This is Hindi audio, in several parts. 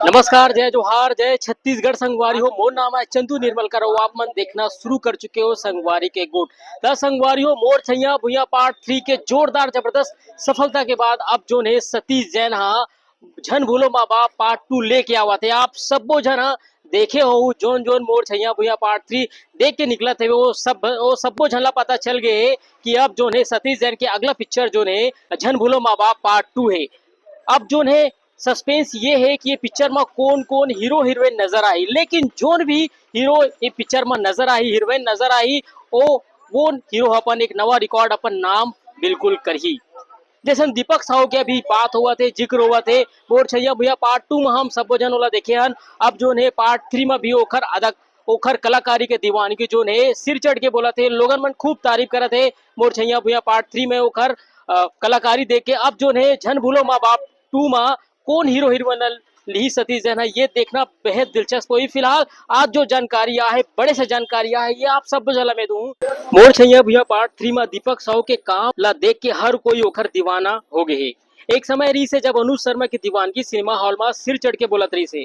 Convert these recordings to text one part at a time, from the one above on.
नमस्कार, जय जोहार, जय छत्तीसगढ़ संगवारी हो। मोर नाम है चंदू निर्मल करो। आप मन देखना शुरू कर चुके हो संगवारी के गुट। द संगवारी हो मोर छैया भुइया पार्ट 3 के जोरदार जबरदस्त सफलता के बाद अब जो ने सतीश जैन हा झन भूलो माँ बाप पार्ट 2 लेके आवा थे। आप सबो झन हा देखे हो जोन जोन मोर छैया भुइया पार्ट 3 देख के निकला थे वो सबो झन ला पता चल गए कि अब जो ने सतीश जैन के अगला पिक्चर जो ने झन भूलो माँ बाप पार्ट 2 है। अब जोन है सस्पेंस ये है कि ये पिक्चर में कौन कौन हीरो हीरोइन नजर आई, लेकिन जोन भी हीरो ये पिक्चर में नजर आई, हीरोइन नजर आई, वो हीरो अपन एक नवा रिकॉर्ड अपन नाम बिल्कुल करही। जैसे दीपक साहू के अभी बात हुआ थे, जिक्र हुआ थे मोर छैया भैया पार्ट 2 में हम सब जन वाला देखे हन। अब जो है पार्ट 3 में भी ओखर अदक ओखर कलाकारी के दीवानगी जो है सिर चढ़ के बोला थे, लोगन मन खूब तारीफ करे थे मोर छैया भैया पार्ट 3 में ओखर कलाकारी देख के। अब जो है झन भूलो माँ बाप 2 में कौन हीरो हीरोइन ली सतीश जैन है, ये देखना बेहद दिलचस्प हुई। फिलहाल आज जो जानकारी है, बड़े से जानकारी है, ये आप सब जला में दूं। मोर छैया भैया पार्ट 3 में दीपक साहू के काम ला देख के हर कोई ओखर दीवाना हो गए है। एक समय रही से जब अनुज शर्मा की दीवानगी सिनेमा हॉल में सिर चढ़ के बोलत रही से,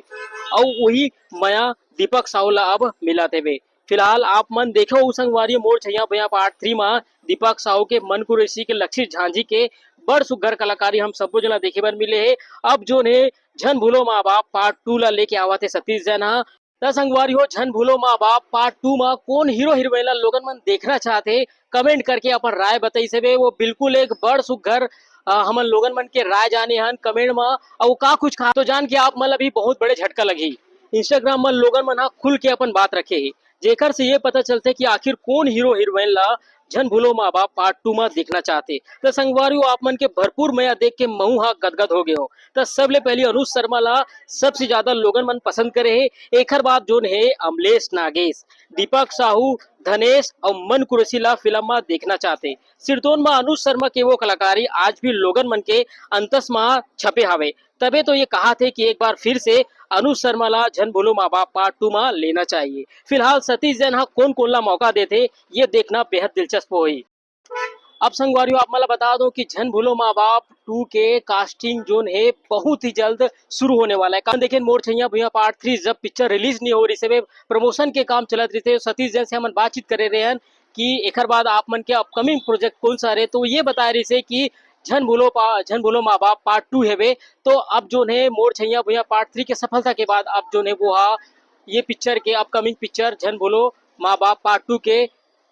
और वही माया दीपक साहू ला अब मिला थे। फिलहाल आप मन देखो संगवारी मोर छैया भैया पार्ट 3 में दीपक साहू के मन कुरैशी के लक्षित झांझी के बड़ सुघर कलाकारी हम सबो जना देखे बर मिले है। अब जो ने झन भूलो माँ बाप पार्ट 2 ला लेके आवा थे सतीश जैन हा। त संगवारी हो झन भूलो माँ बाप पार्ट 2 में कौन हीरो हीरोइन ला लोगन मन देखना चाहते, कमेंट करके अपन राय बताई से वो बिल्कुल एक बड़ सुघर हमन लोगन मन के राय जाने हन कमेंट में। और का कुछ कहा तो जान के आप मन अभी बहुत बड़े झटका लगी। इंस्टाग्राम में लोगन मन खुल के अपन बात रखे है, जेकर से ये पता चलते कि आखिर कौन हीरो हीरोइन ला झन भूलो माँ बाप पार्ट 2 में देखना चाहते। तो संगवारी आप मन के भरपूर मया देख के महू हा गदगद हो गए हो। तो सबले पहले अनुज शर्मा ला सबसे ज्यादा लोगन मन पसंद करे है। एकर बाद जोन है अमलेश नागेश, दीपक साहू, धनेश और मन कुरैशी ला फिल्म में देखना चाहते। सिरतोन में अनुज शर्मा के वो कलाकारी आज भी लोगन मन के अंतस में छपे हवे। तबे तो ये कहा थे कि एक बार फिर से अनुज शर्मा ला झन भूलो माँ बाप पार्ट 2 में लेना चाहिए। फिलहाल सतीश जैन कौन कौन ला मौका देते, ये देखना बेहद दिलचस्प हुई। अब संगवारियों आप मला बता दो कि झन भूलो माँ बाप 2 के कास्टिंग जोन है बहुत ही जल्द शुरू होने वाला है। काम देखें मोर छैया भैया पार्ट 3 जब पिक्चर रिलीज नहीं हो रही से प्रमोशन के काम चलत रहे थे, सतीश जैन से हम बातचीत करे रहे हैं कि एकर बाद आप मन के अपकमिंग प्रोजेक्ट कौन सा रहे, तो ये बता रही से कि झन भूलो माँ बाप पार्ट 2 है वे। तो अब जो है मोर छैया भैया पार्ट 3 के सफलता के बाद अब जो है वो ये पिक्चर के अपकमिंग पिक्चर झन भूलो माँ बाप पार्ट 2 के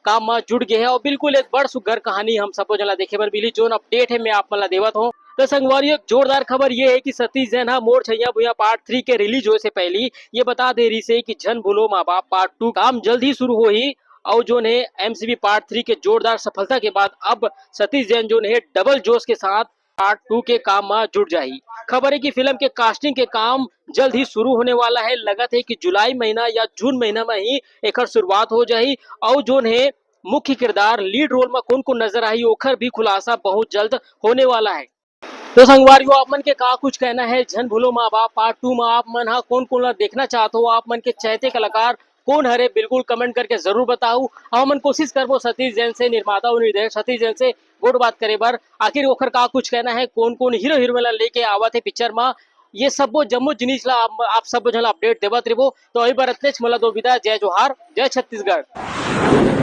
काम में जुड़ गए हैं। और बिल्कुल एक बड़ सुघर कहानी हम सबको जला देखे बर मिली। जोन अपडेट है मैं आप मला देवत हूँ। तो संगवारी एक जोरदार खबर ये है कि सतीश जैन मोर छैया भुइया पार्ट 3 के रिलीज होने से पहले ये बता दे रही से कि झन भूलो माँ बाप पार्ट 2 काम जल्द ही शुरू हो ही। और जो ने एमसीबी पार्ट 3 के जोरदार सफलता के बाद अब सतीश जैन जो है डबल जोश के साथ पार्ट 2 के काम में जुट जाएगी। खबर है कि फिल्म के कास्टिंग के काम जल्द ही शुरू होने वाला है। लगत है कि जुलाई महीना या जून महीना में ही एक शुरुआत हो जाएगी। और जो है मुख्य किरदार लीड रोल में कौन कौन नजर आई ओखर भी खुलासा बहुत जल्द होने वाला है। तो संगवारियों आप मन के का कुछ कहना है झन भूलो माँ बाप पार्ट 2 में आप मन कौन कौन देखना चाहते हो, आप मन के चाहते कलाकार कौन हरे, बिल्कुल कमेंट करके जरूर बताओ। हम मन कोशिश करबो सतीश जैन से, निर्माता और निर्देशक सतीश जैन से गुड बात करे बर। आखिर ओखर का कुछ कहना है, कौन कौन हीरो हीरोइन लेके आवा थे पिक्चर में, ये सबो जम्मू जिनिस ला आप सब जन अपडेट देवत रहो। तो अभी बार इतने मला दो विदा। जय जोहार, जय छत्तीसगढ़।